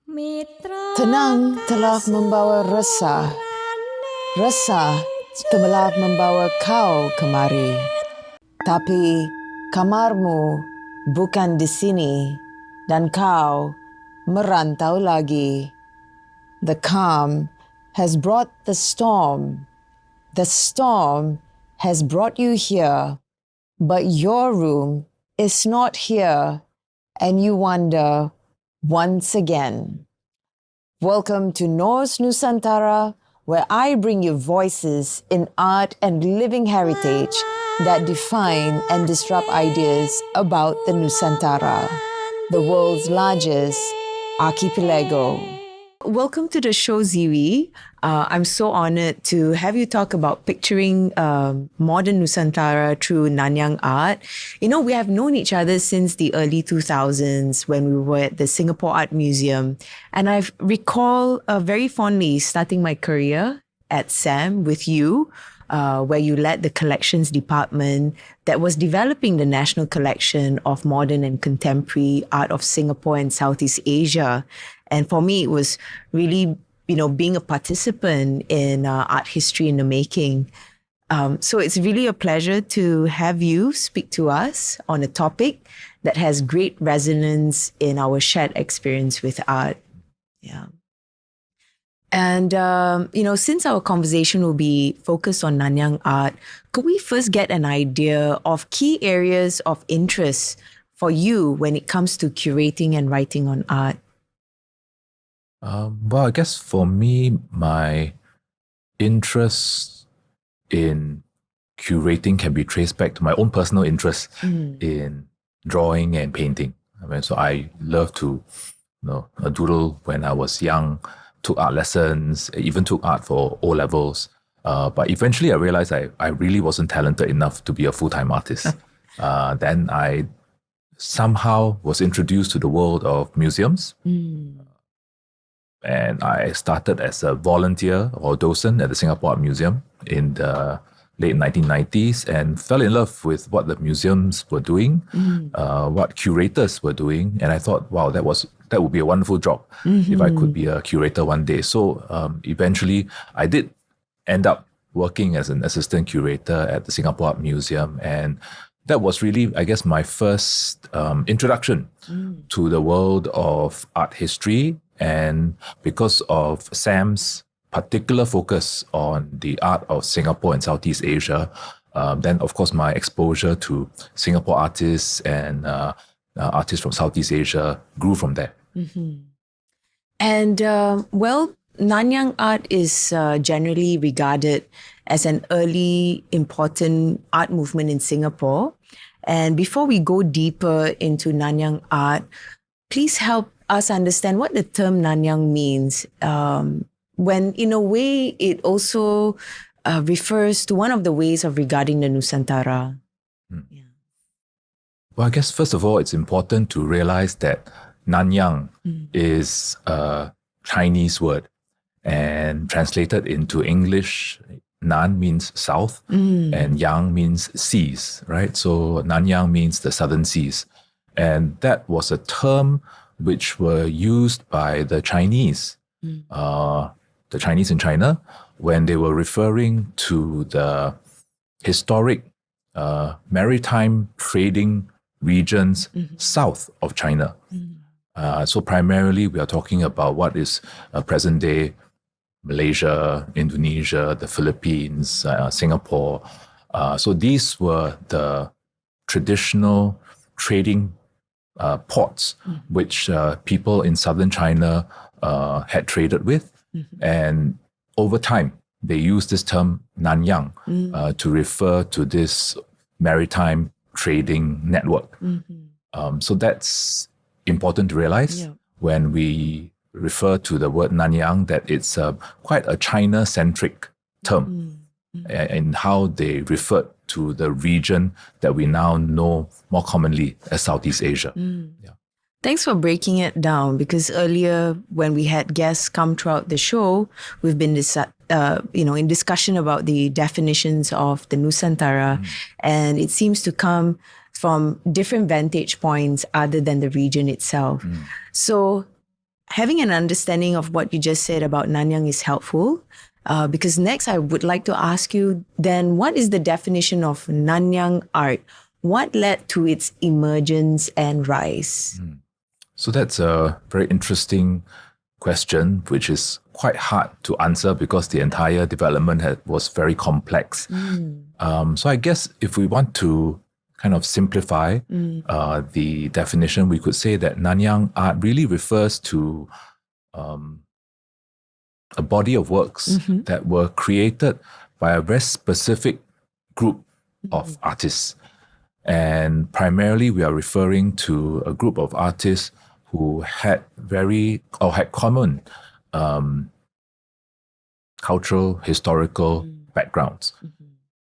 Tenang telah membawa resah, resah telah membawa kau kemari. Tapi kamarmu bukan di sini dan kau merantau lagi. The calm has brought the storm. The storm has brought you here, but your room is not here, and you wonder once again. Welcome to Norse Nusantara, where I bring you voices in art and living heritage that define and disrupt ideas about the Nusantara, the world's largest archipelago. Welcome to the show, Sze Wee. I'm so honored to have you talk about picturing modern Nusantara through Nanyang art. You know, we have known each other since the early 2000s when we were at the Singapore Art Museum. And I recall very fondly starting my career at SAM with you, where you led the collections department that was developing the national collection of modern and contemporary art of Singapore and Southeast Asia. And for me, it was really, being a participant in art history in the making. So it's really a pleasure to have you speak to us on a topic that has great resonance in our shared experience with art. Yeah. And, since our conversation will be focused on Nanyang art, could we first get an idea of key areas of interest for you when it comes to curating and writing on art? Well, I guess for me, my interest in curating can be traced back to my own personal interest in drawing and painting. So I love to, doodle when I was young, took art lessons, even took art for O levels. But eventually I realized I really wasn't talented enough to be a full-time artist. Then I somehow was introduced to the world of museums. And I started as a volunteer or docent at the Singapore Art Museum in the late 1990s and fell in love with what the museums were doing, what curators were doing. And I thought, wow, that would be a wonderful job if I could be a curator one day. So eventually I did end up working as an assistant curator at the Singapore Art Museum. And that was really, I guess, my first introduction to the world of art history. And because of Sam's particular focus on the art of Singapore and Southeast Asia, then of course my exposure to Singapore artists and artists from Southeast Asia grew from there. And Nanyang art is generally regarded as an early important art movement in Singapore. And before we go deeper into Nanyang art, please help us understand what the term Nanyang means, when in a way it also refers to one of the ways of regarding the Nusantara. Yeah. Well, I guess first of all, it's important to realize that Nanyang is a Chinese word, and translated into English, Nan means south and Yang means seas, right? So Nanyang means the southern seas. And that was a term which were used by the Chinese, the Chinese in China, when they were referring to the historic maritime trading regions south of China. So primarily we are talking about what is present-day Malaysia, Indonesia, the Philippines, Singapore. So these were the traditional trading ports which people in southern China had traded with. And over time, they used this term Nanyang to refer to this maritime trading network. So that's important to realize when we refer to the word Nanyang, that it's quite a China-centric term in how they referred to the region that we now know more commonly as Southeast Asia. Yeah. Thanks for breaking it down, because earlier when we had guests come throughout the show, we've been in discussion about the definitions of the Nusantara, and it seems to come from different vantage points other than the region itself. So having an understanding of what you just said about Nanyang is helpful. Because next I would like to ask you then, what is the definition of Nanyang art? What led to its emergence and rise? So that's a very interesting question, which is quite hard to answer because the entire development was very complex. So I guess if we want to kind of simplify the definition, we could say that Nanyang art really refers to a body of works that were created by a very specific group of artists. And primarily we are referring to a group of artists who had common cultural, historical backgrounds.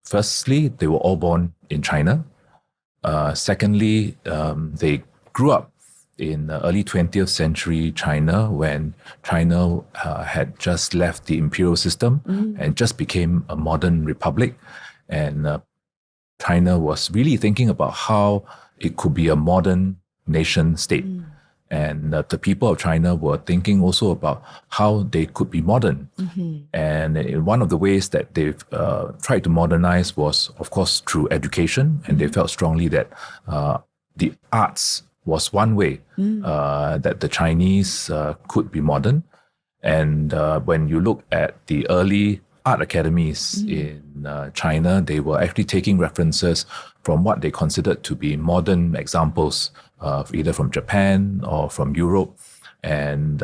Firstly, they were all born in China. Secondly, they grew up in the early 20th century China, when China had just left the imperial system and just became a modern republic. And China was really thinking about how it could be a modern nation state. And the people of China were thinking also about how they could be modern. And one of the ways that they've tried to modernize was, of course, through education. And they felt strongly that the arts was one way that the Chinese could be modern. And when you look at the early art academies in China, they were actually taking references from what they considered to be modern examples, either from Japan or from Europe. And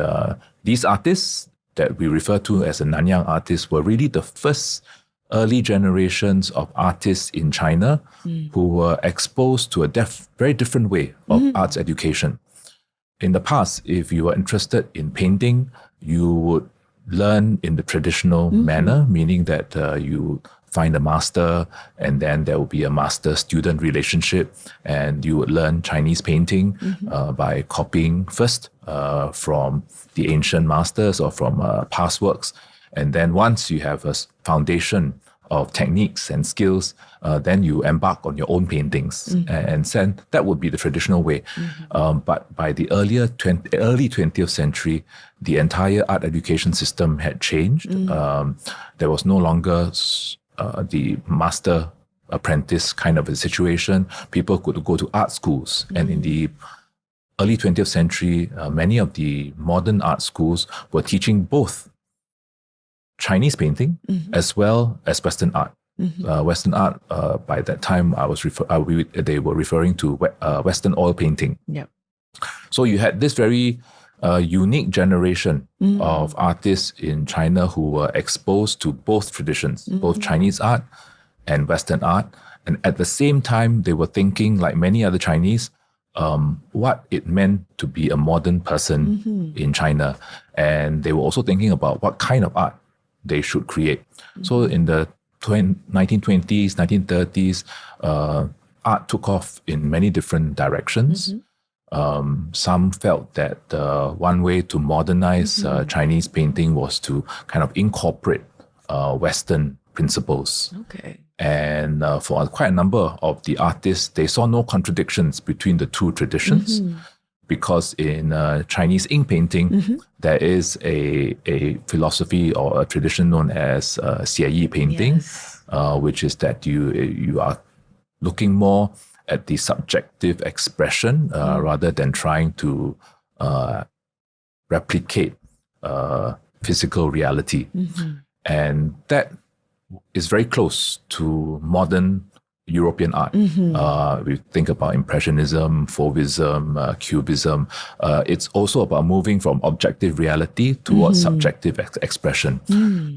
these artists that we refer to as the Nanyang artists were really the first early generations of artists in China who were exposed to a very different way of arts education. In the past, if you were interested in painting, you would learn in the traditional manner, meaning that you find a master and then there will be a master-student relationship, and you would learn Chinese painting by copying first from the ancient masters or from past works. And then once you have a foundation of techniques and skills, then you embark on your own paintings. And that would be the traditional way. But by the early 20th century, the entire art education system had changed. There was no longer the master apprentice kind of a situation. People could go to art schools. And in the early 20th century, many of the modern art schools were teaching both Chinese painting as well as Western art. Western art, by that time, they were referring to Western oil painting. Yep. So you had this very unique generation of artists in China who were exposed to both traditions, both Chinese art and Western art. And at the same time, they were thinking, like many other Chinese, what it meant to be a modern person in China. And they were also thinking about what kind of art they should create. So in the 1920s, 1930s, art took off in many different directions. Some felt that one way to modernize Chinese painting was to kind of incorporate Western principles. Okay. And for quite a number of the artists, they saw no contradictions between the two traditions. Because in Chinese ink painting, there is a philosophy or a tradition known as Xie Yi painting, which is that you are looking more at the subjective expression rather than trying to replicate physical reality. And that is very close to modern European art. We think about Impressionism, Fauvism, Cubism. It's also about moving from objective reality towards subjective expression.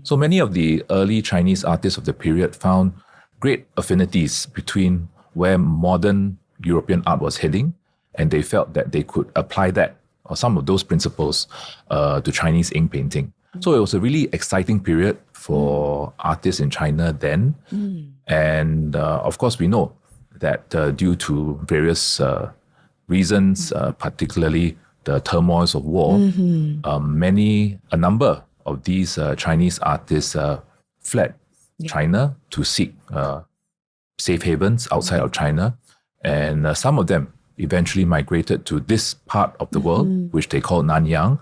So many of the early Chinese artists of the period found great affinities between where modern European art was heading, and they felt that they could apply that or some of those principles to Chinese ink painting. So it was a really exciting period for artists in China then. And of course, we know that due to various reasons, particularly the turmoils of war, a number of these Chinese artists fled China to seek safe havens outside of China. And some of them eventually migrated to this part of the world, which they call Nanyang,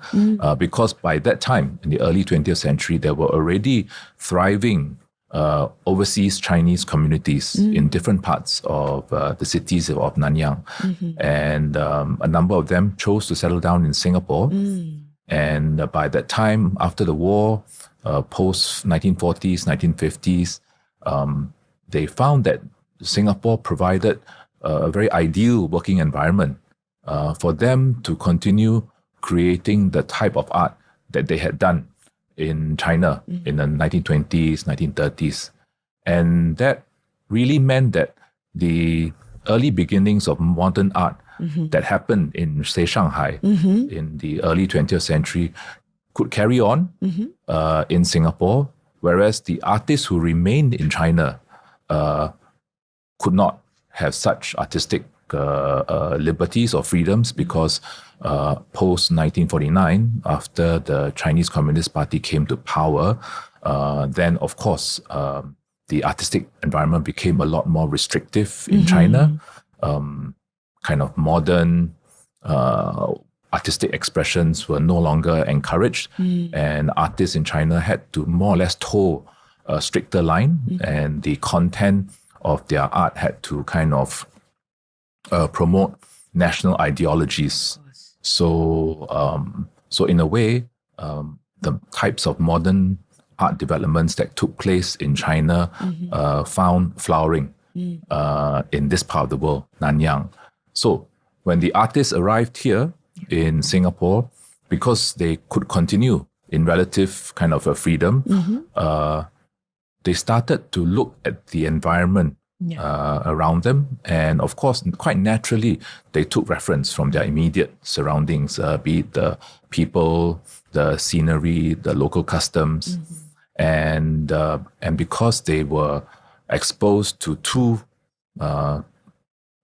because by that time, in the early 20th century, there were already thriving overseas Chinese communities in different parts of the cities of Nanyang. And a number of them chose to settle down in Singapore. And by that time, after the war, post 1940s, 1950s, they found that Singapore provided a very ideal working environment for them to continue creating the type of art that they had done in China in the 1920s, 1930s. And that really meant that the early beginnings of modern art that happened in, say, Shanghai in the early 20th century could carry on in Singapore, whereas the artists who remained in China could not have such artistic liberties or freedoms because post 1949, after the Chinese Communist Party came to power, then of course the artistic environment became a lot more restrictive in China. Kind of modern artistic expressions were no longer encouraged, and artists in China had to more or less toe a stricter line, and the content of their art had to kind of promote national ideologies. So in a way, the types of modern art developments that took place in China found flowering in this part of the world, Nanyang. So when the artists arrived here in Singapore, because they could continue in relative kind of a freedom, they started to look at the environment around them. And of course, quite naturally, they took reference from their immediate surroundings, be it the people, the scenery, the local customs. And because they were exposed to two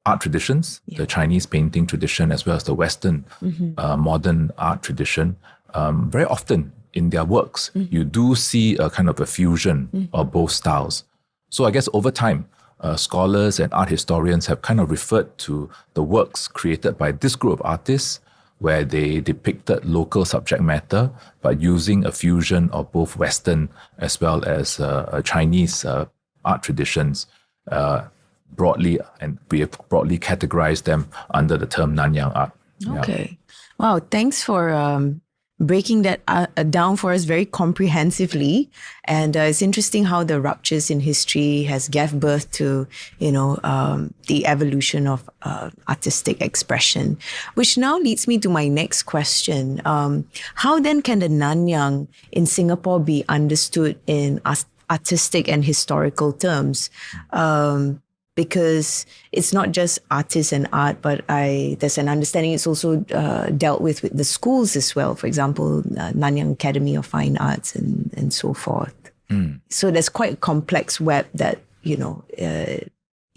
art traditions, the Chinese painting tradition as well as the Western modern art tradition, very often in their works, you do see a kind of a fusion of both styles. So I guess over time, scholars and art historians have kind of referred to the works created by this group of artists where they depicted local subject matter, but using a fusion of both Western as well as Chinese art traditions broadly, and we have broadly categorized them under the term Nanyang art. Okay. Wow, thanks for breaking that down for us very comprehensively. And it's interesting how the ruptures in history has gave birth to, the evolution of artistic expression, which now leads me to my next question. How then can the Nanyang in Singapore be understood in artistic and historical terms? Because it's not just artists and art, but there's an understanding it's also dealt with the schools as well. For example, Nanyang Academy of Fine Arts and so forth. So there's quite a complex web that,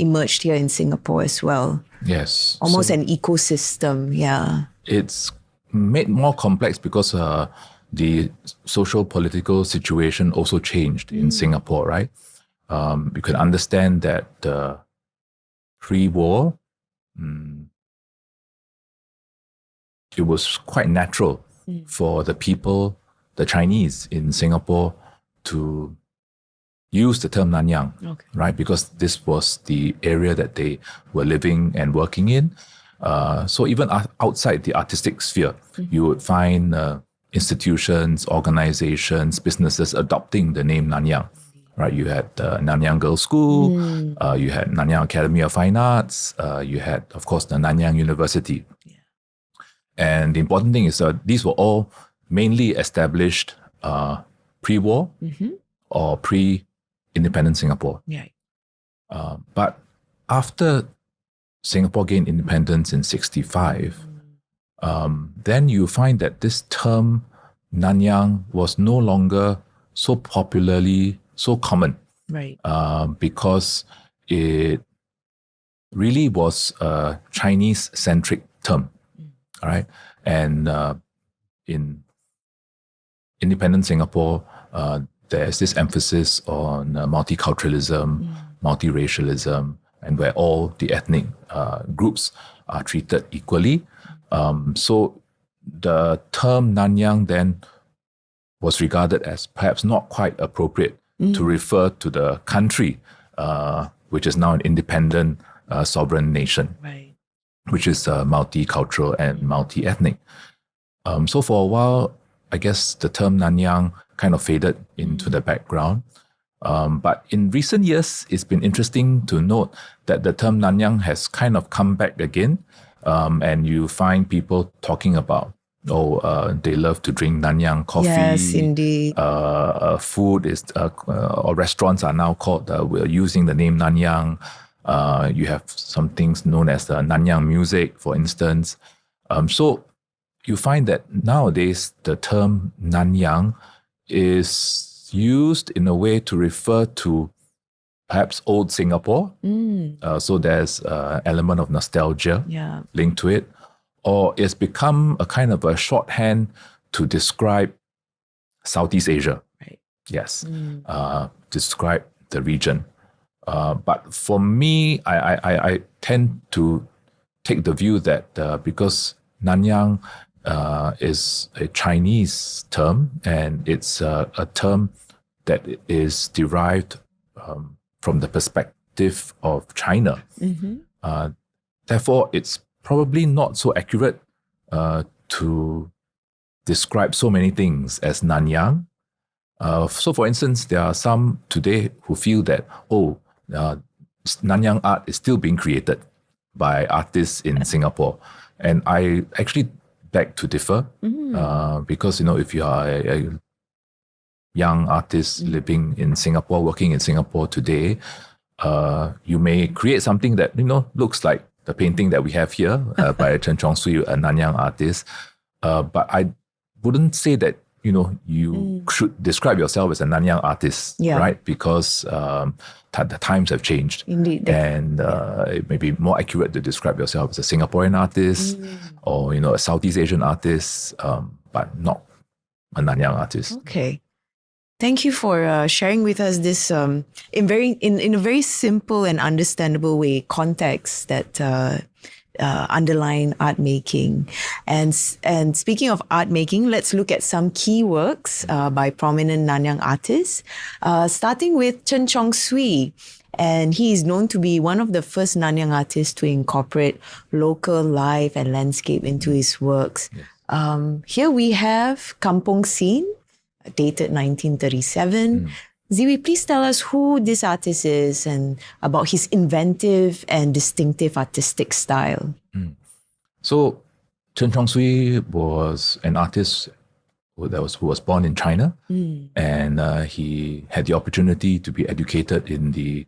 emerged here in Singapore as well. Yes. Almost an ecosystem, yeah. It's made more complex because the social political situation also changed in Singapore, right? You can understand that pre-war, it was quite natural for the people, the Chinese in Singapore, to use the term Nanyang, right? Because this was the area that they were living and working in. So even outside the artistic sphere, you would find institutions, organizations, businesses adopting the name Nanyang. Right, you had Nanyang Girls' School, you had Nanyang Academy of Fine Arts, you had, of course, the Nanyang University. And the important thing is these were all mainly established pre-war or pre-independent Singapore. But after Singapore gained independence in 1965, then you find that this term Nanyang was no longer so common, right? Because it really was a Chinese-centric term, all right? And in independent Singapore, there's this emphasis on multiculturalism, multiracialism, and where all the ethnic groups are treated equally. So the term Nanyang then was regarded as perhaps not quite appropriate to refer to the country, which is now an independent sovereign nation, Right. which is multicultural and multi-ethnic. So for a while, I guess the term Nanyang kind of faded into the background. But in recent years, it's been interesting to note that the term Nanyang has kind of come back again. And you find people talking about, they love to drink Nanyang coffee. Yes, indeed. Food is, or restaurants are now called, we're using the name Nanyang. You have some things known as the Nanyang music, for instance. So you find that nowadays the term Nanyang is used in a way to refer to perhaps old Singapore. So there's an element of nostalgia linked to it. Or it's become a kind of a shorthand to describe Southeast Asia. Right. Yes. Describe the region. But for me, I tend to take the view that because Nanyang is a Chinese term, and it's a term that is derived from the perspective of China. Therefore, it's probably not so accurate to describe so many things as Nanyang. So, for instance, there are some today who feel that, Nanyang art is still being created by artists in Singapore. And I actually beg to differ because, if you are a young artist living in Singapore, working in Singapore today, you may create something that, looks like the painting that we have here by Chen Soo Pieng, a Nanyang artist. But I wouldn't say that, you should describe yourself as a Nanyang artist, right? Because the times have changed. Indeed. And it may be more accurate to describe yourself as a Singaporean artist or, a Southeast Asian artist, but not a Nanyang artist. Okay. Thank you for sharing with us this in a very simple and understandable way, context that underline art making. And speaking of art making, let's look at some key works by prominent Nanyang artists, starting with Chen Soo Pieng. And he is known to be one of the first Nanyang artists to incorporate local life and landscape into his works. Yes. Here we have Kampong Scene, dated 1937. Ziwi, please tell us who this artist is and about his inventive and distinctive artistic style. So, Chen Soo Pieng was an artist who was born in China, and he had the opportunity to be educated in the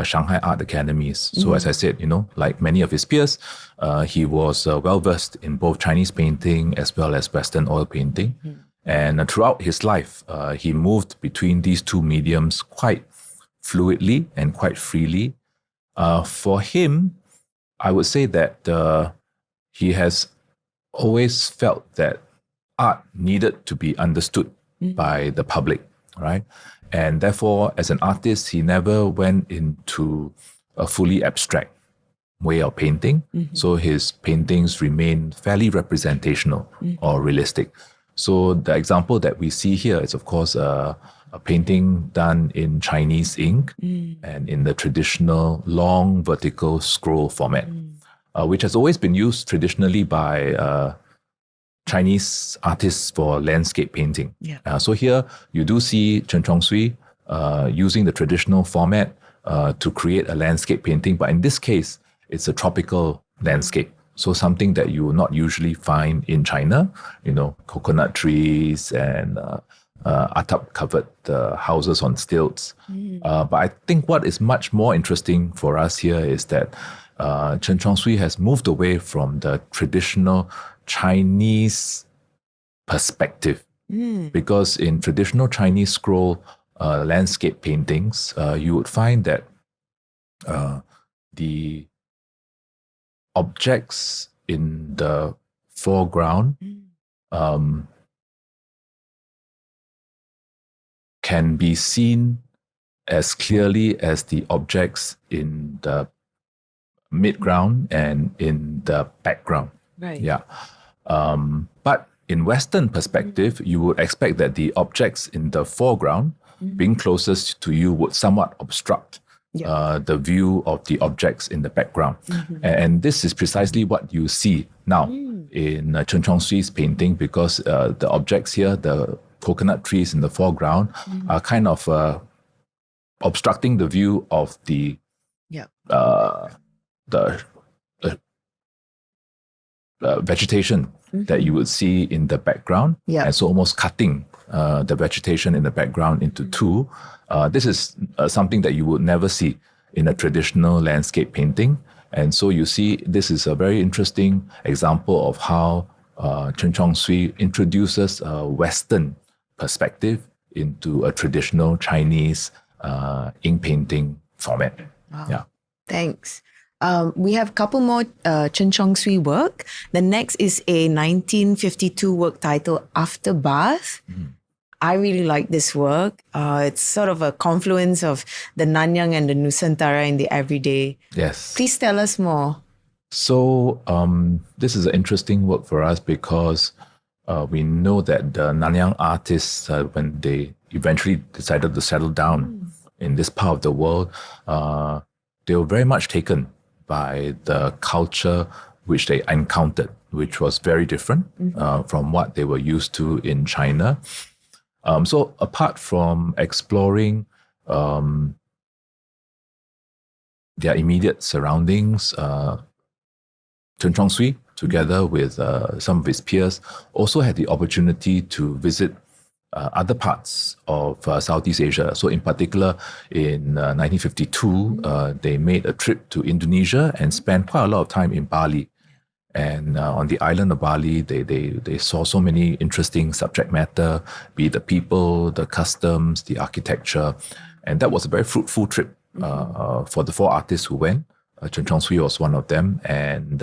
Shanghai Art Academies. So, as I said, like many of his peers, he was well-versed in both Chinese painting as well as Western oil painting. And throughout his life, he moved between these two mediums quite fluidly and quite freely. For him, I would say that he has always felt that art needed to be understood by the public, right? And therefore, as an artist, he never went into a fully abstract way of painting. So his paintings remain fairly representational or realistic. So the example that we see here is, of course, a painting done in Chinese ink and in the traditional long vertical scroll format, which has always been used traditionally by Chinese artists for landscape painting. So here you do see Chen Soo Pieng using the traditional format to create a landscape painting, but in this case, it's a tropical landscape. So something that you will not usually find in China, coconut trees and atap-covered houses on stilts. But I think what is much more interesting for us here is that Chen Soo Pieng has moved away from the traditional Chinese perspective. Because in traditional Chinese scroll landscape paintings, you would find that the objects in the foreground can be seen as clearly as the objects in the midground and in the background. Right. Yeah. But in Western perspective, you would expect that the objects in the foreground, being closest to you, would somewhat obstruct the view of the objects in the background. And this is precisely what you see now in Chen Wen Hsi's painting, because the objects here, the coconut trees in the foreground, are kind of obstructing the view of the vegetation that you would see in the background, and so almost cutting the vegetation in the background into two. This is something that you would never see in a traditional landscape painting. And so you see, this is a very interesting example of how Chen Wen Hsi introduces a Western perspective into a traditional Chinese ink painting format. Wow. Yeah. Thanks. We have a couple more Chen Wen Hsi work. The next is a 1952 work titled After Bath. I really like this work. It's sort of a confluence of the Nanyang and the Nusantara in the everyday. Yes. Please tell us more. So this is an interesting work for us because we know that the Nanyang artists, when they eventually decided to settle down in this part of the world, they were very much taken by the culture which they encountered, which was very different from what they were used to in China. So apart from exploring their immediate surroundings, Chen Wen Hsi, together with some of his peers, also had the opportunity to visit other parts of Southeast Asia. So in particular, in 1952, they made a trip to Indonesia and spent quite a lot of time in Bali. And on the island of Bali, they saw so many interesting subject matter, be it the people, the customs, the architecture. And that was a very fruitful trip for the four artists who went. Chen Wen Hsi was one of them. And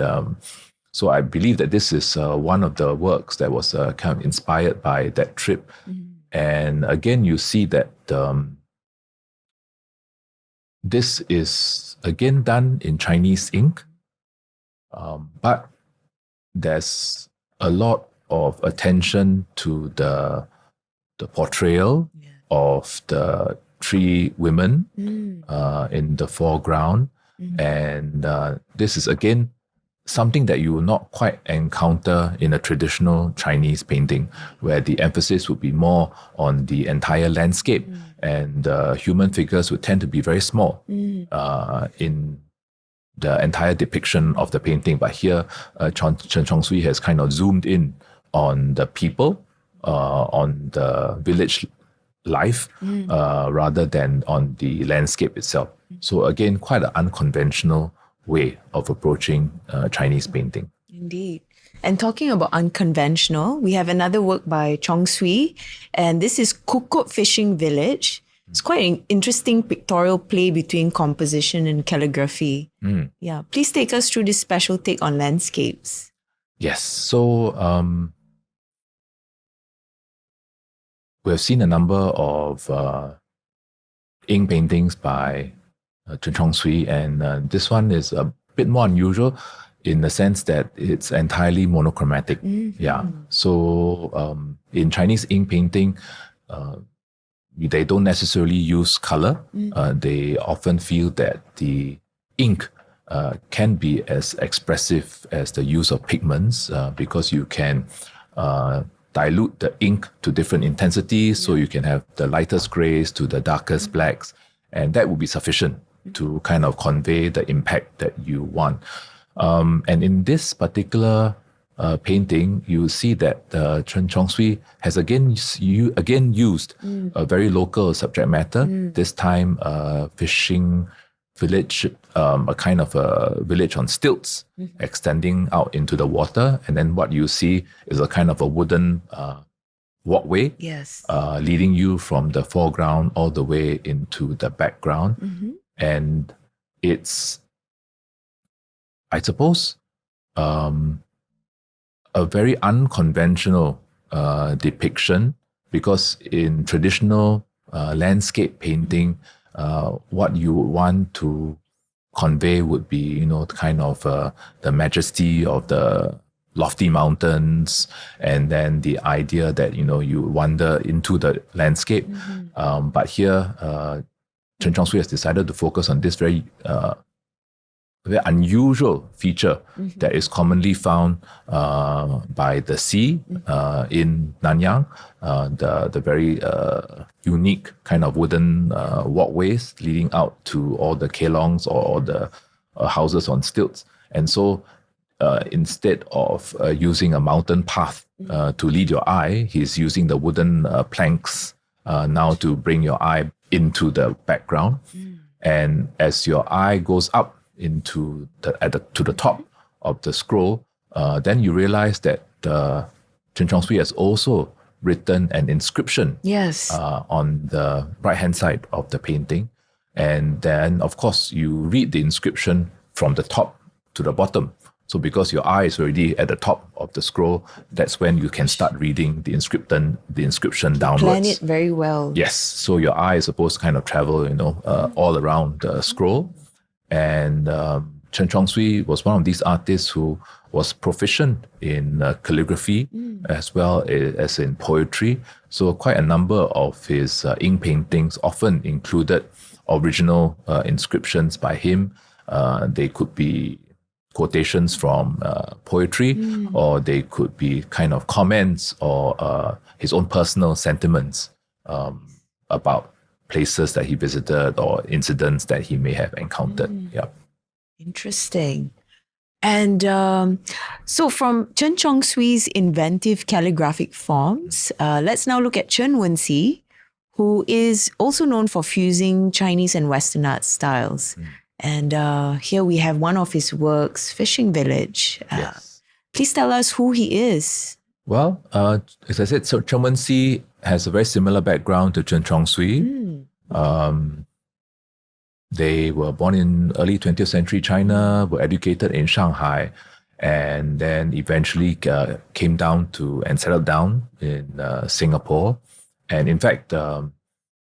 so I believe that this is one of the works that was kind of inspired by that trip. And again, you see that this is again done in Chinese ink, but there's a lot of attention to the portrayal of the three women in the foreground. And this is again something that you will not quite encounter in a traditional Chinese painting, where the emphasis would be more on the entire landscape, and human figures would tend to be very small in the entire depiction of the painting. But here, Chen Wen Hsi has kind of zoomed in on the people, on the village life, rather than on the landscape itself. So again, quite an unconventional way of approaching Chinese painting. Indeed. And talking about unconventional, we have another work by Cheong Soo, and this is Kukut Fishing Village. It's quite an interesting pictorial play between composition and calligraphy. Yeah, please take us through this special take on landscapes. Yes, so we have seen a number of ink paintings by Chen Wen Hsi, and this one is a bit more unusual in the sense that it's entirely monochromatic. Yeah. So in Chinese ink painting, they don't necessarily use color. They often feel that the ink can be as expressive as the use of pigments, because you can dilute the ink to different intensities. So you can have the lightest grays to the darkest blacks, and that would be sufficient to kind of convey the impact that you want. And in this particular painting, you see that Chen Wen Hsi has again used a very local subject matter, this time fishing village, a kind of a village on stilts extending out into the water. And then what you see is a kind of a wooden walkway, leading you from the foreground all the way into the background. And it's, I suppose, a very unconventional depiction, because in traditional landscape painting, what you would want to convey would be, kind of the majesty of the lofty mountains, and then the idea that, you wander into the landscape. But here, Chen Soo has decided to focus on this very unusual feature that is commonly found by the sea in Nanyang, the very unique kind of wooden walkways leading out to all the kelongs or the houses on stilts. And so instead of using a mountain path to lead your eye, he's using the wooden planks now to bring your eye into the background. And as your eye goes up to the top of the scroll, then you realize that Chen Soo has also written an inscription on the right-hand side of the painting. And then, of course, you read the inscription from the top to the bottom. So because your eye is already at the top of the scroll, that's when you can start reading the inscription downwards. Plan it very well. Yes. So your eye is supposed to kind of travel, all around the scroll. And Chen Soo was one of these artists who was proficient in calligraphy as well as in poetry. So quite a number of his ink paintings often included original inscriptions by him. They could be quotations from poetry, or they could be kind of comments or his own personal sentiments about places that he visited or incidents that he may have encountered. Interesting. And so from Chen Soo's inventive calligraphic forms, let's now look at Chen Wen Hsi, who is also known for fusing Chinese and Western art styles. And here we have one of his works, Fishing Village. Please tell us who he is. Well, as I said, so Chen Wen Hsi has a very similar background to Chen Soo. They were born in early 20th century China, were educated in Shanghai, and then eventually came down to and settled down in Singapore. And in fact,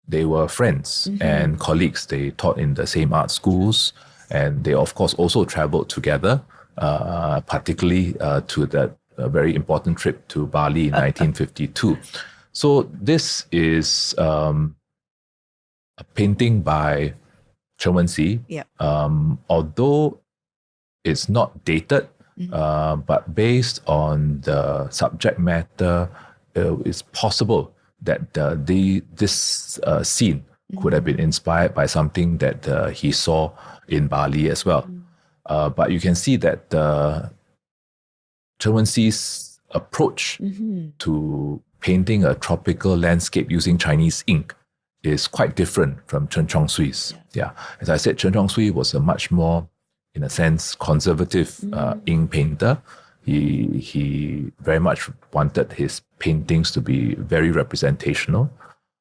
they were friends and colleagues. They taught in the same art schools, and they, of course, also traveled together, particularly to that very important trip to Bali in 1952. So this is a painting by Chen Wen Hsi. Although it's not dated, but based on the subject matter, it's possible that this scene could have been inspired by something that he saw in Bali as well. But you can see that Chen Wen Hsi's approach to painting a tropical landscape using Chinese ink is quite different from Chen Soo's. As I said, Chen Soo was a much more, in a sense, conservative ink painter. He very much wanted his paintings to be very representational.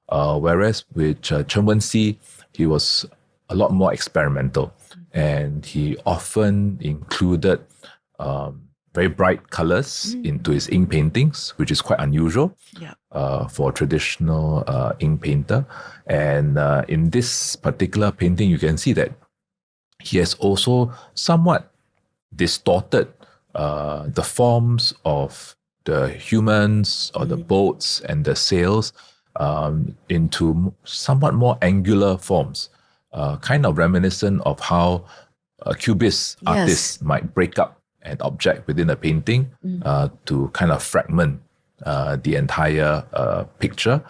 Whereas with Chen Wen Hsi, he was a lot more experimental, and he often included very bright colors into his ink paintings, which is quite unusual for a traditional ink painter. And in this particular painting, you can see that he has also somewhat distorted the forms of the humans or the boats and the sails into somewhat more angular forms, kind of reminiscent of how cubist artists might break up an object within a painting to kind of fragment the entire picture.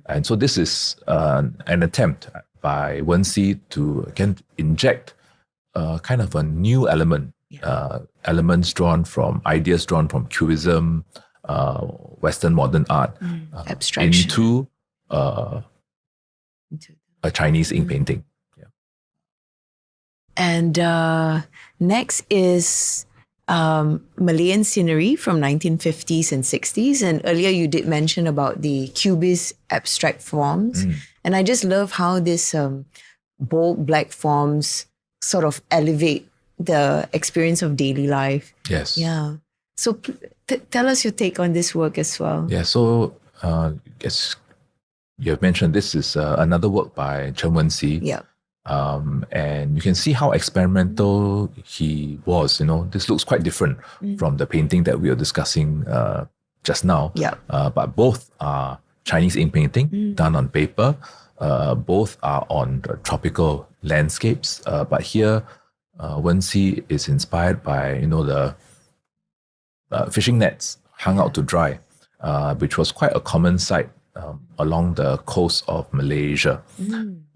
And so this is an attempt by Wen Hsi to, again, inject kind of a new element, ideas drawn from Cubism, Western modern art, abstraction, into a Chinese ink painting. And next is Malayan scenery from 1950s and 60s. And earlier you did mention about the Cubist abstract forms. And I just love how this bold black forms sort of elevate the experience of daily life. Yes. Yeah. So tell us your take on this work as well. Yeah, so as you have mentioned, this is another work by Chen Wen Hsi. And you can see how experimental he was. This looks quite different from the painting that we were discussing just now. Yeah. But both are Chinese ink painting done on paper. Both are on tropical landscapes. But here, Wen Hsi is inspired by the fishing nets hung out to dry, which was quite a common sight along the coast of Malaysia.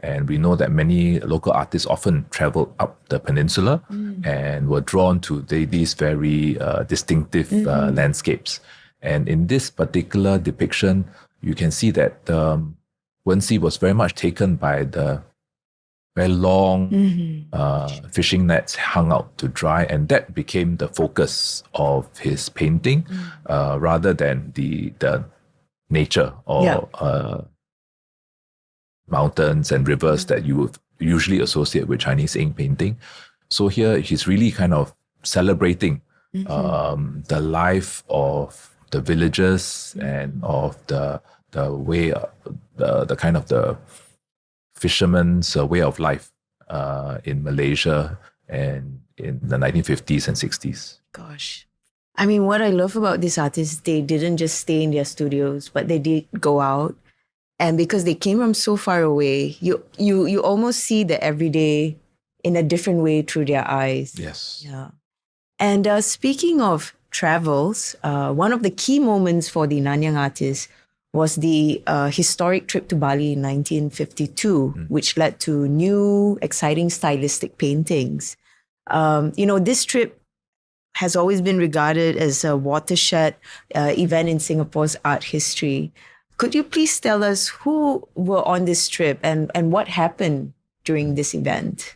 And we know that many local artists often traveled up the peninsula and were drawn to these very distinctive landscapes. And in this particular depiction, you can see that Wen Hsi was very much taken by the very long fishing nets hung out to dry, and that became the focus of his painting rather than the nature or mountains and rivers that you would usually associate with Chinese ink painting. So here he's really kind of celebrating the life of the villagers and of the way, the kind of the fisherman's way of life in Malaysia and in the 1950s and 60s. Gosh. I mean, what I love about these artists, they didn't just stay in their studios, but they did go out. And because they came from so far away, you almost see the everyday in a different way through their eyes. Yes. Yeah. And speaking of travels, one of the key moments for the Nanyang artists was the historic trip to Bali in 1952, which led to new, exciting stylistic paintings. This trip has always been regarded as a watershed event in Singapore's art history. Could you please tell us who were on this trip and what happened during this event?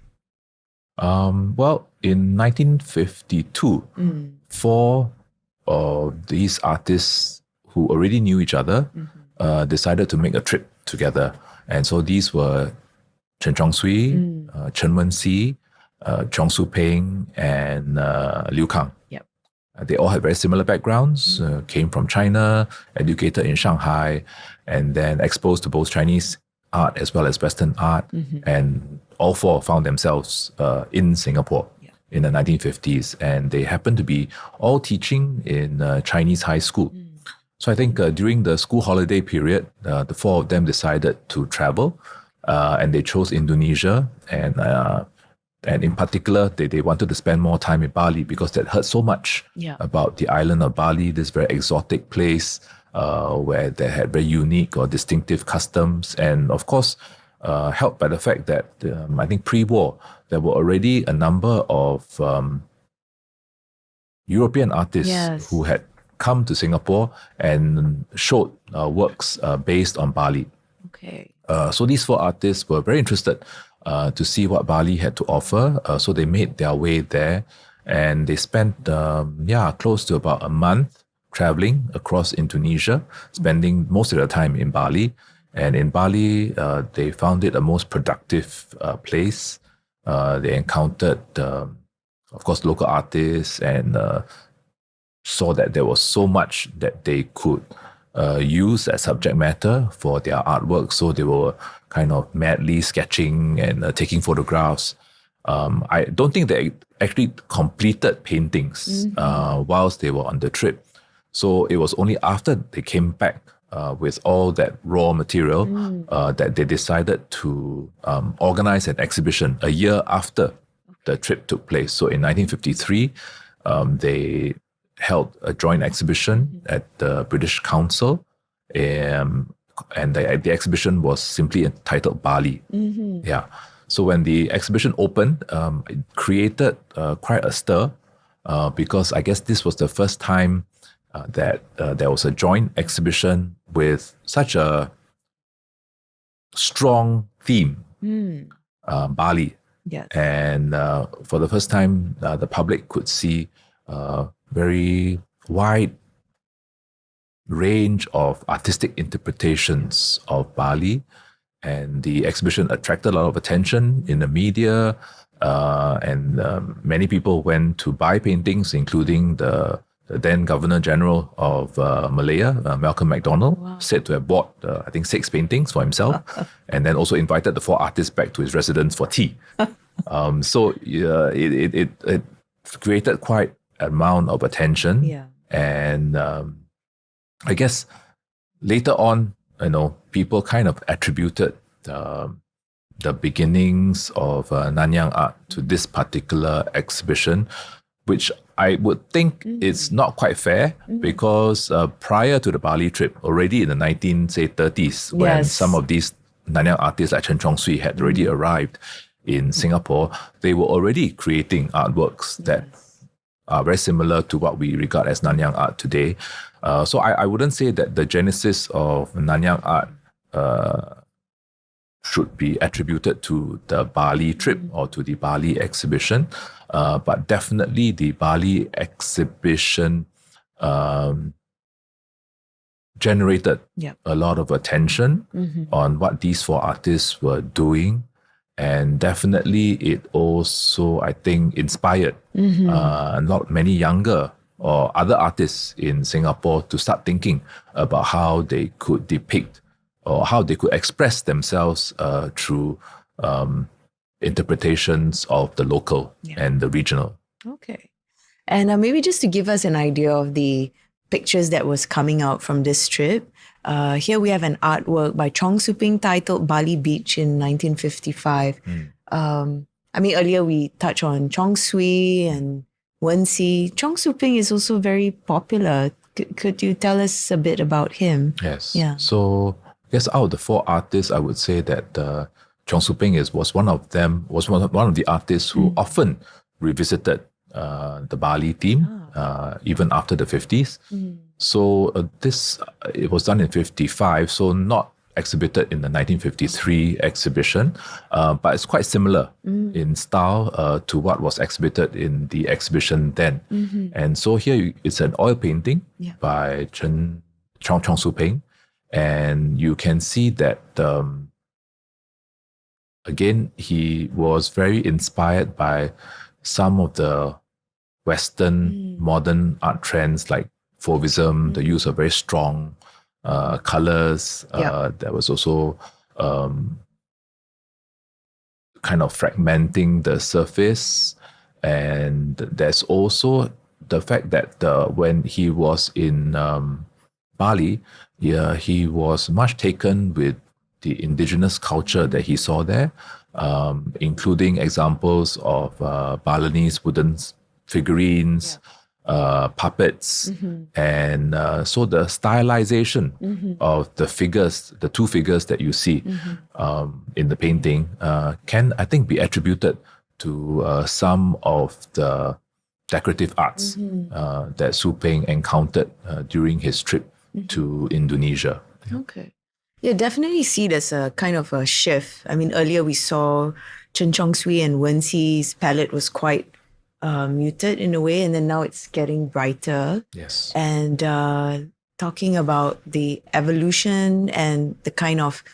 Well, in 1952, four of these artists who already knew each other decided to make a trip together. And so these were Cheong Soo Pieng, Chen Wen Hsi, Cheong Soo Pieng, and Liu Kang. Yep. They all had very similar backgrounds, came from China, educated in Shanghai, and then exposed to both Chinese art as well as Western art. And all four found themselves in Singapore in the 1950s. And they happened to be all teaching in Chinese high school. So I think during the school holiday period, the four of them decided to travel, and they chose Indonesia. And in particular, they wanted to spend more time in Bali because they'd heard so much about the island of Bali, this very exotic place where they had very unique or distinctive customs. And of course, helped by the fact that I think pre-war, there were already a number of European artists who had come to Singapore and showed works based on Bali. Okay. So these four artists were very interested to see what Bali had to offer. So they made their way there, and they spent close to about a month traveling across Indonesia, spending most of their time in Bali. And in Bali, they found it a most productive place. They encountered, of course, local artists and saw that there was so much that they could use as subject matter for their artwork. So they were kind of madly sketching and taking photographs. I don't think they actually completed paintings whilst they were on the trip. So it was only after they came back with all that raw material that they decided to organize an exhibition a year after the trip took place. So in 1953, they held a joint exhibition at the British Council, and the exhibition was simply entitled Bali. Yeah. So when the exhibition opened, it created quite a stir because I guess this was the first time that there was a joint exhibition with such a strong theme, Bali. Yes. And for the first time, the public could see very wide range of artistic interpretations of Bali. And the exhibition attracted a lot of attention in the media, and many people went to buy paintings, including the the then Governor General of Malaya, Malcolm MacDonald, said to have bought, I think, 6 paintings for himself, and then also invited the 4 artists back to his residence for tea. So it created quite an amount of attention. Yeah. And I guess later on, people kind of attributed the beginnings of Nanyang art to this particular exhibition, which I would think is not quite fair because prior to the Bali trip, already in the 1930s, when some of these Nanyang artists like Chen Wen Hsi had already arrived in Singapore, they were already creating artworks that are very similar to what we regard as Nanyang art today. So I wouldn't say that the genesis of Nanyang art should be attributed to the Bali trip or to the Bali exhibition, but definitely the Bali exhibition generated a lot of attention on what these 4 artists were doing. And definitely it also, I think, inspired many younger or other artists in Singapore to start thinking about how they could depict or how they could express themselves through interpretations of the local and the regional. Okay. And maybe just to give us an idea of the pictures that was coming out from this trip, here we have an artwork by Cheong Soo Pieng titled Bali Beach in 1955. Earlier we touched on Cheong Soo Wee and Wen Hsi. Cheong Soo Pieng is also very popular. Could you tell us a bit about him? Yes. Yeah. So I guess out of the 4 artists, I would say that Cheong Soo Pieng was one of the artists who often revisited the Bali theme, even after the 50s. So it was done in 55, so not exhibited in the 1953 exhibition, but it's quite similar in style to what was exhibited in the exhibition then. And so here it's an oil painting by Cheong Soo Pieng, and you can see that again, he was very inspired by some of the Western modern art trends like Fauvism, the use of very strong colors. There was also kind of fragmenting the surface. And there's also the fact that when he was in Bali, he was much taken with the indigenous culture that he saw there, including examples of Balinese wooden figurines, puppets, and so the stylization of the figures, the 2 figures that you see in the painting, can, I think, be attributed to some of the decorative arts that Soo Pieng encountered during his trip to Indonesia. Okay. Yeah, definitely see there's a kind of a shift. Earlier we saw Chen Soo Wee and Wen Hsi's palette was quite muted in a way, and then now it's getting brighter. Yes. And talking about the evolution and the kind of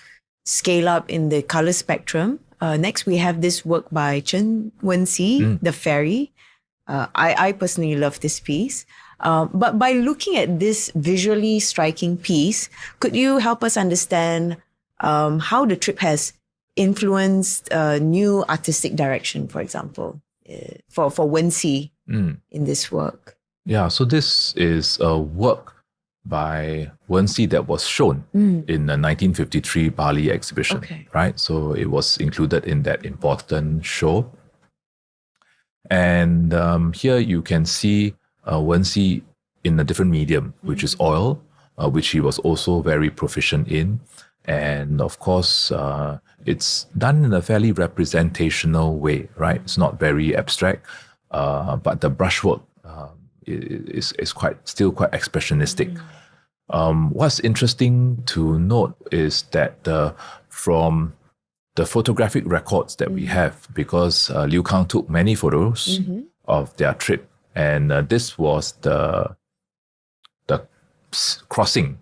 scale up in the color spectrum. Next, we have this work by Chen Wen Hsi, The Ferry. I personally love this piece. But by looking at this visually striking piece, could you help us understand how the trip has influenced new artistic direction, for example, for Wen Hsi in this work? Yeah, so this is a work by Wen Hsi that was shown in the 1953 Bali exhibition, right? So it was included in that important show. And here you can see Wen Hsi in a different medium, which is oil, which he was also very proficient in. And of course, it's done in a fairly representational way, right? It's not very abstract, but the brushwork is still quite expressionistic. What's interesting to note is that from the photographic records that we have, because Liu Kang took many photos of their trip, and this was the crossing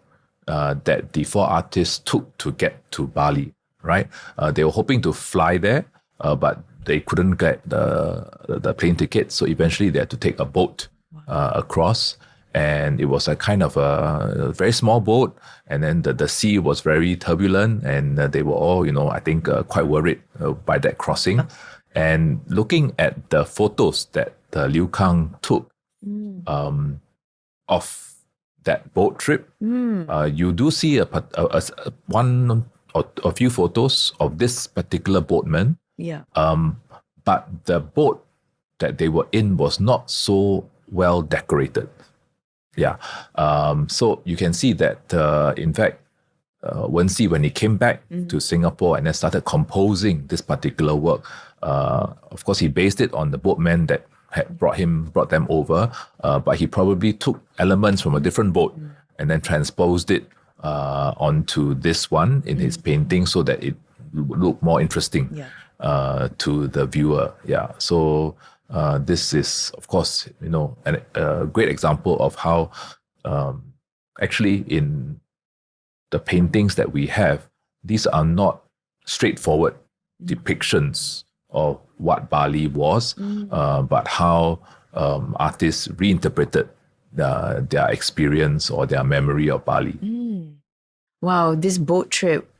that the 4 artists took to get to Bali, right? They were hoping to fly there, but they couldn't get the plane ticket, so eventually they had to take a boat across. and it was a kind of a very small boat, and then the sea was very turbulent, and they were all, I think quite worried by that crossing. And looking at the photos that Liu Kang took of that boat trip, you do see one or a few photos of this particular boatman. Yeah. But the boat that they were in was not so well decorated. Yeah. So you can see that, in fact, Wen Hsi, when he came back to Singapore and then started composing this particular work, of course, he based it on the boatmen that had brought them over, but he probably took elements from a different boat and then transposed it onto this one in his painting so that it would look more interesting to the viewer. Yeah. So this is, of course, a great example of how actually in the paintings that we have, these are not straightforward depictions of what Bali was, but how artists reinterpreted their experience or their memory of Bali. Wow, this boat trip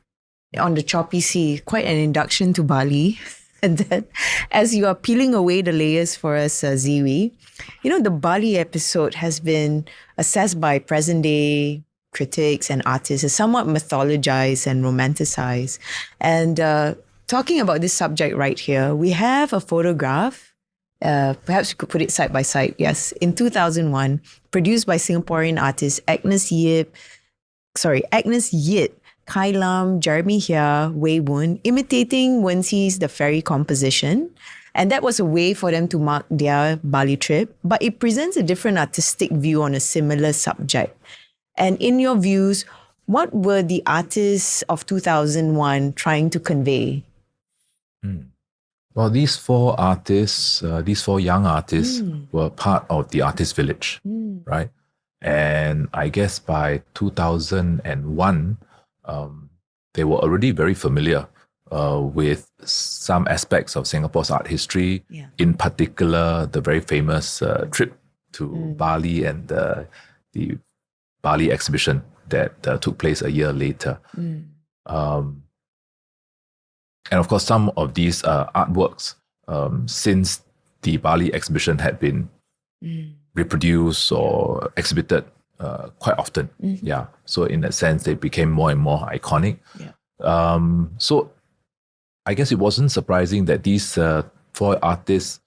on the choppy sea, quite an induction to Bali. And then, as you are peeling away the layers for us, Sze Wee, the Bali episode has been assessed by present-day critics and artists as somewhat mythologized and romanticized. And talking about this subject right here, we have a photograph. Perhaps we could put it side by side. Yes, in 2001, produced by Singaporean artists Agnes Yip, Kai Lam, Jeremy Hia, Wei Woon, imitating Wen Hsi's The Ferry composition. And that was a way for them to mark their Bali trip, but it presents a different artistic view on a similar subject. And in your views, what were the artists of 2001 trying to convey? Well, these four young artists were part of the artist village, right? And I guess by 2001, they were already very familiar with some aspects of Singapore's art history, in particular, the very famous trip to Bali and the Bali exhibition that took place a year later. And of course, some of these artworks, since the Bali exhibition had been reproduced or exhibited quite often. Yeah. So in that sense, they became more and more iconic. So I guess it wasn't surprising that these four artists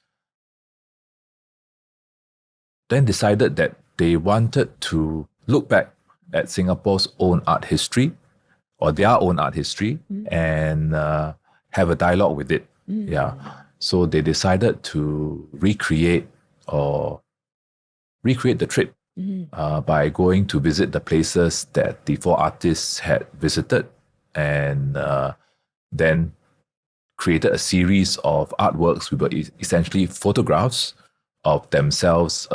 then decided that they wanted to look back at Singapore's own art history or their own art history and have a dialogue with it. Yeah. So they decided to recreate the trip by going to visit the places that the four artists had visited, and then created a series of artworks which were essentially photographs of themselves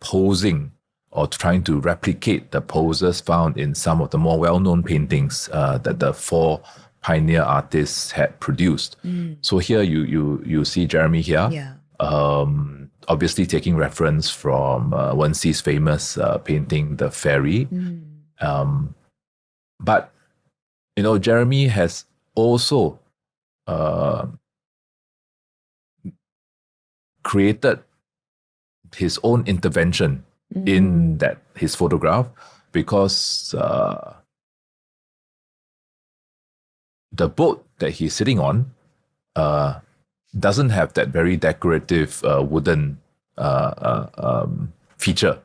posing or trying to replicate the poses found in some of the more well-known paintings that the four pioneer artists had produced. So here you see Jeremy here, obviously taking reference from Wen Hsi's famous painting, The Ferry. But Jeremy has also created his own intervention in his photograph, because the boat that he's sitting on doesn't have that very decorative wooden feature.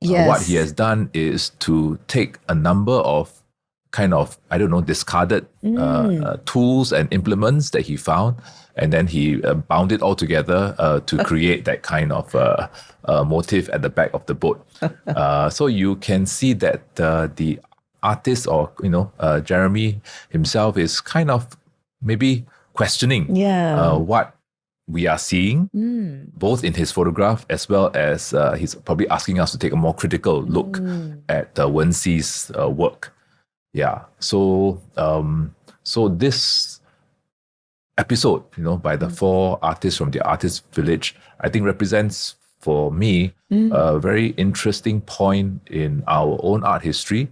What he has done is to take a number of kind of, discarded tools and implements that he found, and then he bound it all together to create that kind of motif at the back of the boat. So you can see that the artist, or Jeremy himself, is kind of maybe questioning what we are seeing, both in his photograph as well as he's probably asking us to take a more critical look at Wen Hsi's work. Yeah. So so this episode, by the four artists from the artist village, I think represents for me, a very interesting point in our own art history,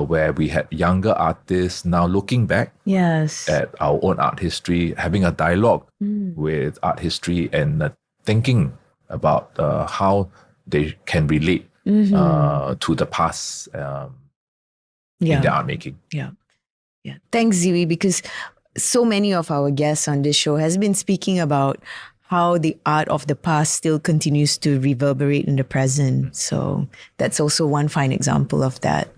where we had younger artists now looking back Yes. at our own art history, having a dialogue with art history and thinking about how they can relate to the past in their art making. Yeah. Thanks, Ziwi, because so many of our guests on this show has been speaking about how the art of the past still continues to reverberate in the present. So that's also one fine example of that.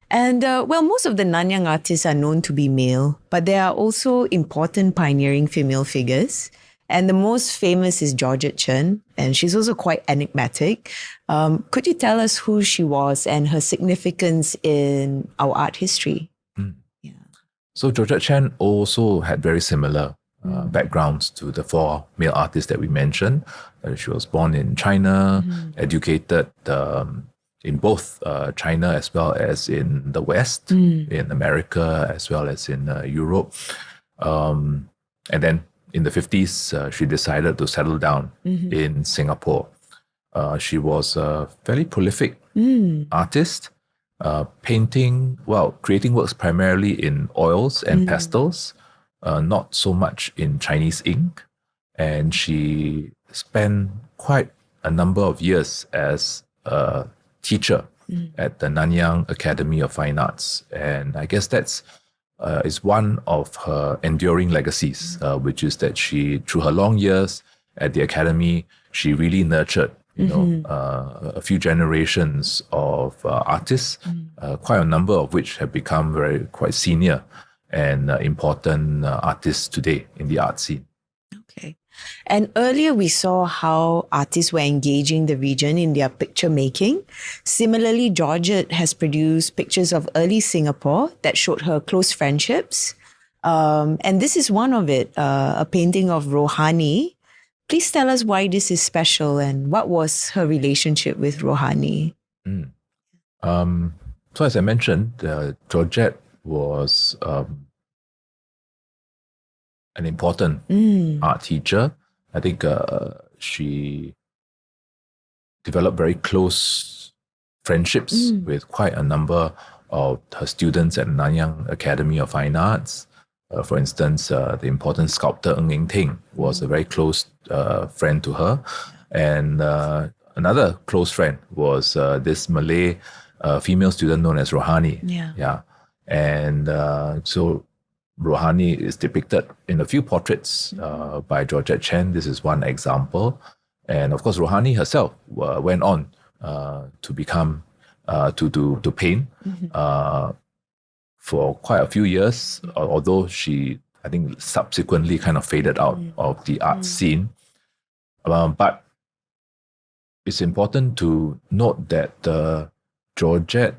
And most of the Nanyang artists are known to be male, but there are also important pioneering female figures. And the most famous is Georgette Chen, and she's also quite enigmatic. Could you tell us who she was and her significance in our art history? So Georgette Chen also had very similar backgrounds to the four male artists that we mentioned. She was born in China, educated in both China as well as in the West, in America as well as in Europe. And then in the 50s, she decided to settle down in Singapore. She was a fairly prolific artist, creating works primarily in oils and pastels, not so much in Chinese ink. And she spent quite a number of years as a teacher at the Nanyang Academy of Fine Arts. And I guess that's is one of her enduring legacies, which is that she, through her long years at the academy, she really nurtured a few generations of artists, quite a number of which have become quite senior and important artists today in the art scene. Okay. And earlier we saw how artists were engaging the region in their picture making. Similarly, Georgette has produced pictures of early Singapore that showed her close friendships. And this is one of it, a painting of Rohani. Please tell us why this is special and what was her relationship with Rohani. So as I mentioned, Georgette was an important art teacher. I think she developed very close friendships with quite a number of her students at Nanyang Academy of Fine Arts. For instance, the important sculptor Ng Eng Ting was a very close friend to her. And another close friend was this Malay female student known as Rohani. And so Rohani is depicted in a few portraits by Georgette Chen. This is one example. And of course, Rohani herself went on to become, to paint for quite a few years, although she, I think, subsequently kind of faded out of the art scene. But it's important to note that Georgette,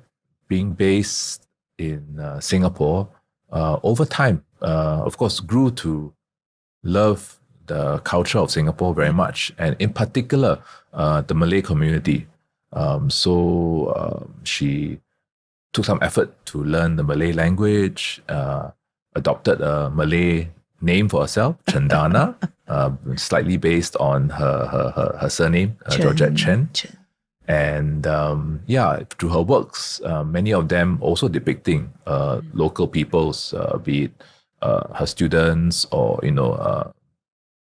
being based in Singapore, over time, of course, grew to love the culture of Singapore very much, and in particular, the Malay community. So she took some effort to learn the Malay language, adopted a Malay name for herself, Chendana, slightly based on her surname, Georgette Chen. And through her works, many of them also depicting local peoples, be it her students or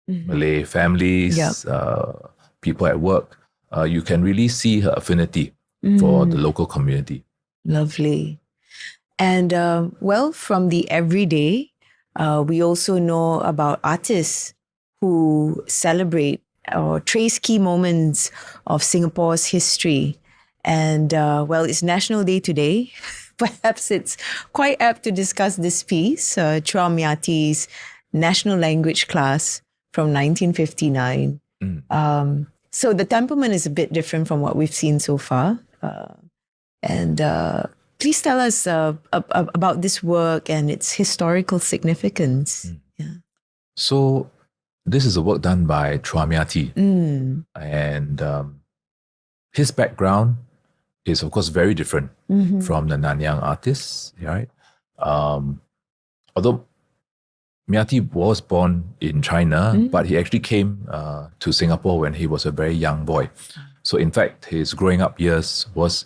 Malay families, people at work. You can really see her affinity for the local community. Lovely. And from the everyday, we also know about artists who celebrate or trace key moments of Singapore's history. And it's National Day today. Perhaps it's quite apt to discuss this piece, Chua Myati's National Language Class from 1959. So the temperament is a bit different from what we've seen so far. Please tell us about this work and its historical significance. So this is a work done by Chua Myati. And his background is, of course, very different from the Nanyang artists, right? Although Myati was born in China, but he actually came to Singapore when he was a very young boy. So in fact, his growing up years was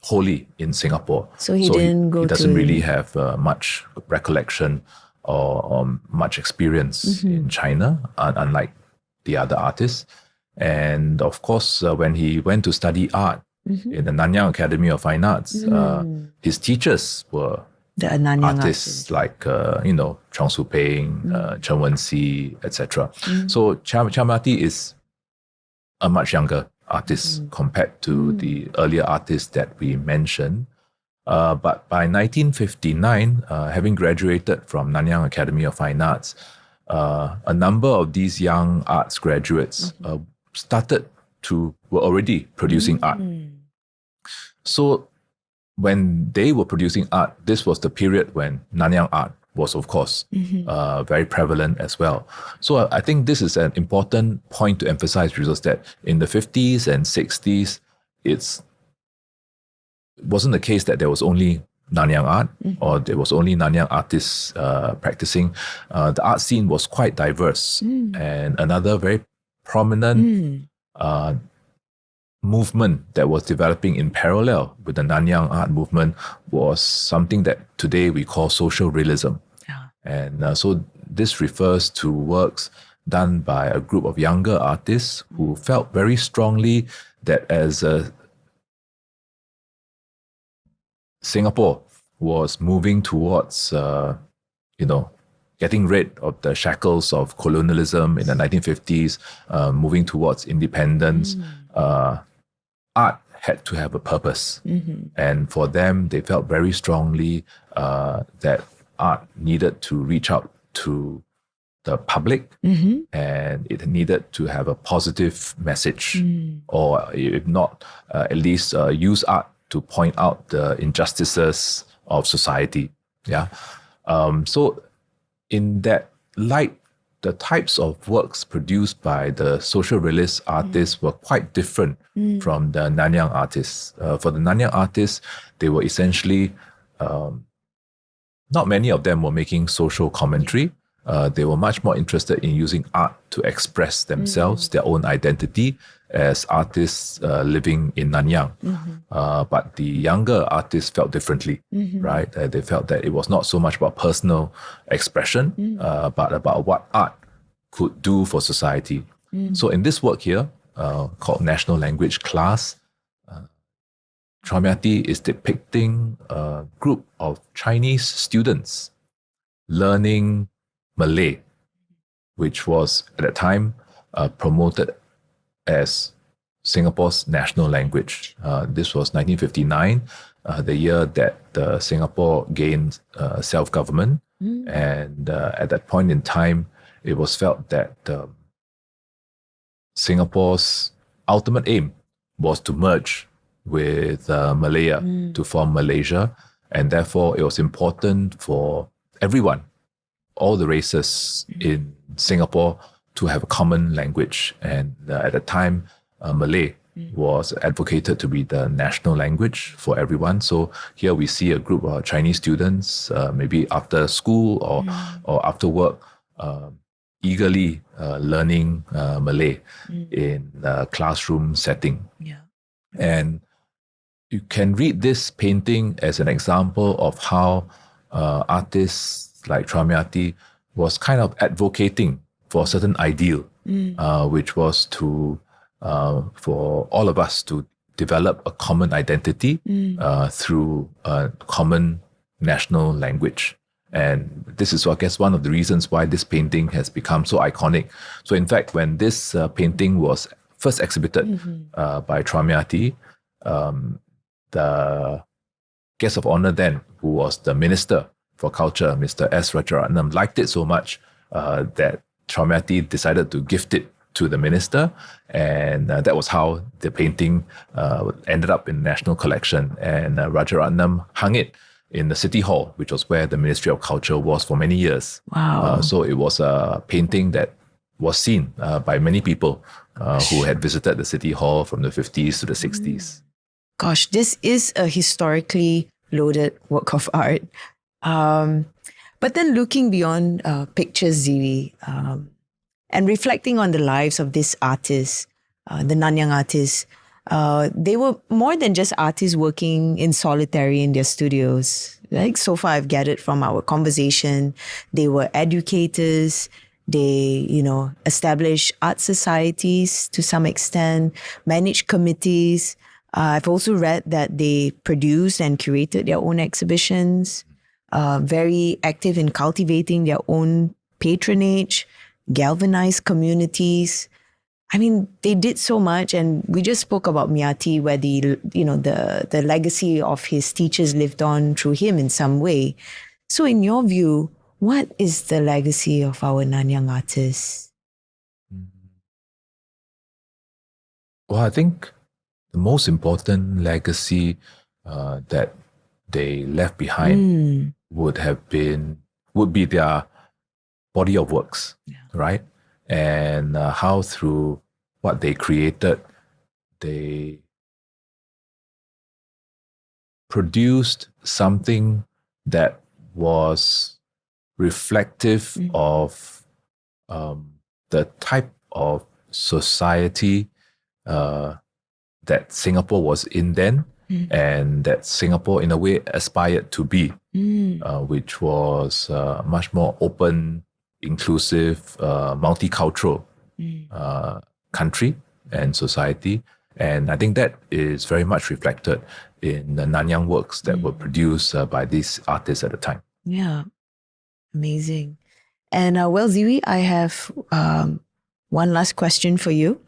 wholly in Singapore. So he didn't go he doesn't to... really have much recollection or much experience in China, unlike the other artists. And of course, when he went to study art in the Nanyang Academy of Fine Arts, his teachers were the Nanyang artists like, Cheong Soo Pieng, Chen Wen Hsi, etc. So Myati is a much younger artist compared to the earlier artists that we mentioned. But by 1959, having graduated from Nanyang Academy of Fine Arts, a number of these young arts graduates were already producing art. So when they were producing art, this was the period when Nanyang art was, of course, very prevalent as well. So I think this is an important point to emphasize, because that in the 50s and 60s, it wasn't the case that there was only Nanyang art or there was only Nanyang artists practicing. The art scene was quite diverse. And another very prominent movement that was developing in parallel with the Nanyang art movement was something that today we call social realism. And so this refers to works done by a group of younger artists who felt very strongly that as Singapore was moving towards, getting rid of the shackles of colonialism in the 1950s, moving towards independence, art had to have a purpose. And for them, they felt very strongly that art needed to reach out to the public and it needed to have a positive message, or if not, at least use art to point out the injustices of society. So in that light, the types of works produced by the social realist artists were quite different from the Nanyang artists. For the Nanyang artists, they were essentially, not many of them were making social commentary. They were much more interested in using art to express themselves, their own identity as artists living in Nanyang. But the younger artists felt differently, right? They felt that it was not so much about personal expression, but about what art could do for society. So in this work here, called National Language Class, Myati is depicting a group of Chinese students learning Malay, which was at that time promoted as Singapore's national language. This was 1959, the year that Singapore gained self-government. And at that point in time, it was felt that Singapore's ultimate aim was to merge with Malaya to form Malaysia. And therefore, it was important for everyone, all the races in Singapore, to have a common language. And at the time, Malay was advocated to be the national language for everyone. So here we see a group of Chinese students, maybe after school or after work, eagerly learning Malay in a classroom setting. And you can read this painting as an example of how artists like Myati was kind of advocating for a certain ideal, which was to for all of us to develop a common identity through a common national language. And this is, I guess, one of the reasons why this painting has become so iconic. So in fact, when this painting was first exhibited by Myati, the guest of honor then, who was the Minister for Culture, Mr. S. Rajaratnam, liked it so much that Myati decided to gift it to the minister, and that was how the painting ended up in the National Collection. And Rajaratnam hung it in the City Hall, which was where the Ministry of Culture was for many years. Wow. So it was a painting that was seen by many people who had visited the City Hall from the 50s to the 60s. Gosh, this is a historically loaded work of art. But then looking beyond pictures, Ziwi, and reflecting on the lives of these artists, the Nanyang artists, they were more than just artists working in solitary in their studios. Like so far I've gathered from our conversation, they were educators, they, established art societies to some extent, managed committees. I've also read that they produced and curated their own exhibitions, very active in cultivating their own patronage, galvanized communities. I mean, they did so much, and we just spoke about Miyati, where the legacy of his teachers lived on through him in some way. So, in your view, what is the legacy of our Nanyang artists? Well, I think the most important legacy that they left behind would be their body of works, right? And how through what they created, they produced something that was reflective of the type of society that Singapore was in then, and that Singapore in a way aspired to be, which was much more open, inclusive, multicultural country and society. And I think that is very much reflected in the Nanyang works that were produced by these artists at the time. Yeah, amazing. And Ziwi, I have one last question for you.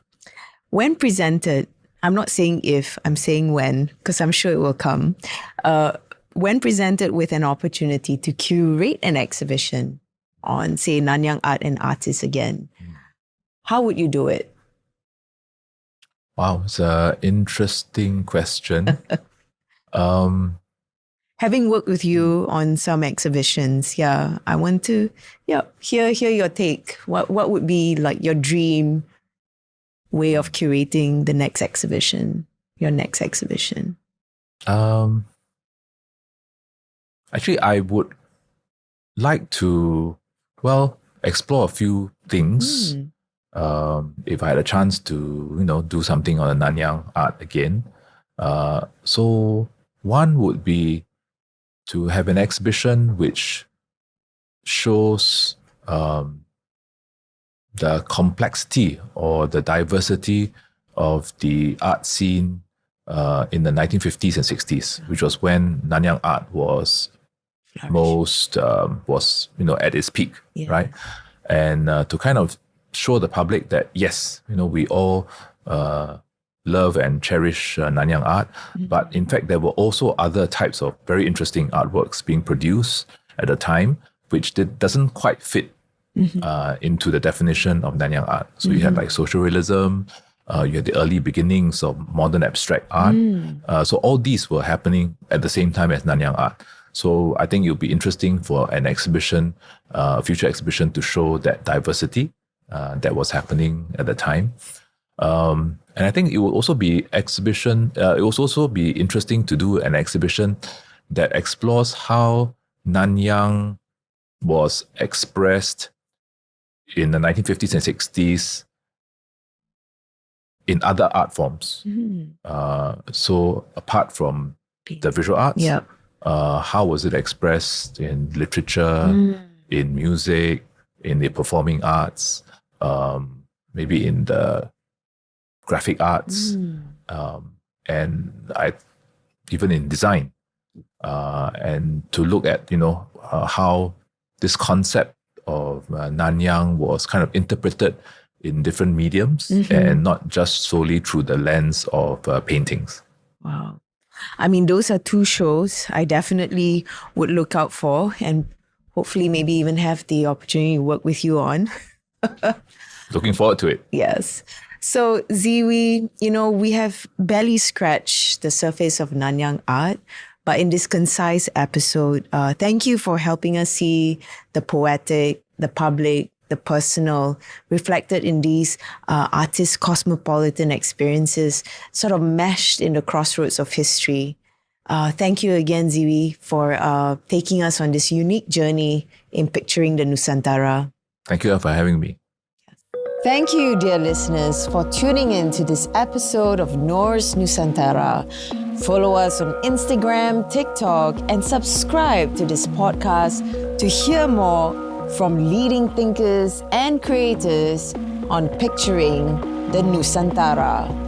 When presented, I'm not saying if, I'm saying when, because I'm sure it will come. When presented with an opportunity to curate an exhibition on, say, Nanyang art and artists again, how would you do it? Wow, it's an interesting question. Having worked with you on some exhibitions, I want to hear your take. What would be like your dream way of curating the next exhibition, your next exhibition? Actually, I would like to, explore a few things. If I had a chance to, do something on the Nanyang art again. So one would be to have an exhibition which shows the complexity or the diversity of the art scene in the 1950s and 60s, which was when Nanyang art was at its peak, right? And to kind of show the public that yes, we all love and cherish Nanyang art, but in fact there were also other types of very interesting artworks being produced at the time, which doesn't quite fit into the definition of Nanyang art. So you had like social realism, you had the early beginnings of modern abstract art. So all these were happening at the same time as Nanyang art. So I think it would be interesting for an exhibition, a future exhibition, to show that diversity that was happening at the time. And I think it will also be it will also be interesting to do an exhibition that explores how Nanyang was expressed in the 1950s and 60s in other art forms. So apart from the visual arts, how was it expressed in literature, in music, in the performing arts, maybe in the graphic arts, and even in design, and to look at how this concept of Nanyang was kind of interpreted in different mediums and not just solely through the lens of paintings. Wow. I mean, those are two shows I definitely would look out for, and hopefully maybe even have the opportunity to work with you on. Looking forward to it. Yes. So Ziwi, we have barely scratched the surface of Nanyang art, but in this concise episode, thank you for helping us see the poetic, the public, the personal, reflected in these artist cosmopolitan experiences, sort of meshed in the crossroads of history. Thank you again, Ziwi, for taking us on this unique journey in picturing the Nusantara. Thank you for having me. Thank you, dear listeners, for tuning in to this episode of Norse Nusantara. Follow us on Instagram, TikTok, and subscribe to this podcast to hear more from leading thinkers and creators on picturing the Nusantara.